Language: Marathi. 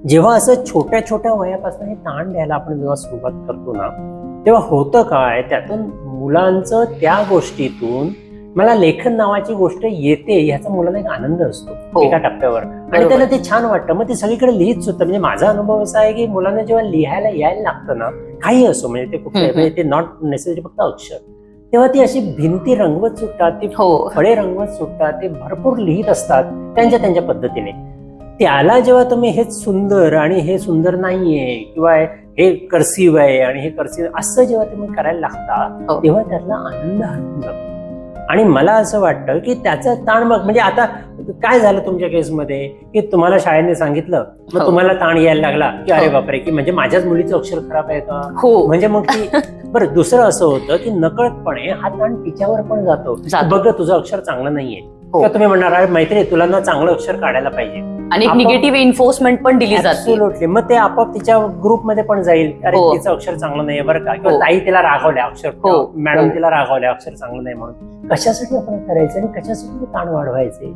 जेव्हा असं छोट्या छोट्या वयापासून हे ताण द्यायला आपण जेव्हा सुरुवात करतो ना, तेव्हा होतं काय, त्यातून मुलांचं त्या गोष्टीतून मला लेखन नावाची गोष्ट येते ह्याचा मुलाला एक आनंद असतो एका टप्प्यावर, आणि त्याला ते छान वाटतं. मग ते सगळीकडे लिहित सुद्धा. म्हणजे माझा अनुभव असा आहे की मुलांना जेव्हा लिहायला यायला लागतं ना, काही असो, म्हणजे ते कुठे म्हणजे ते नॉट नेसेसरी फक्त अक्षर, तेव्हा ती अशी भिंती रंगवत सुटतात, ती फळे रंगवत सुटतात, ते भरपूर लिहित असतात त्यांच्या त्यांच्या पद्धतीने. त्याला जेव्हा तुम्ही हेच सुंदर आणि हे सुंदर नाहीये किंवा हे कर्सिव्ह आहे आणि हे कर्सिव्ह असं जेव्हा तुम्ही करायला लागता, तेव्हा त्यातला आनंद हरवून जातो. आणि मला असं वाटतं की त्याचा ताण मग म्हणजे आता काय झालं तुमच्या केसमध्ये की तुम्हाला शाळेने सांगितलं, मग तुम्हाला ताण यायला लागला की अरे बापरे, की म्हणजे माझ्याच मुलीचं अक्षर खराब आहे का, म्हणजे मग ती बरं. दुसरं असं होतं की नकळतपणे हा ताण तिच्यावर पण जातो, बघ तुझं अक्षर चांगलं नाहीये, किंवा तुम्ही म्हणणार अरे मैत्री तुला ना चांगलं अक्षर काढायला पाहिजे, आणि निगेटिव्ह इन्फोर्समेंट पण दिली जाते. मग ते आपोआप तिच्या ग्रुपमध्ये पण जाईल, अरे तिचं अक्षर चांगलं नाही बरं का, किंवा ताई तिला रागवल्या अक्षर, मॅडम तिला रागवल्या अक्षर चांगलं नाही म्हणून. कशासाठी आपण करायचं आणि कशासाठी ताण वाढवायचे?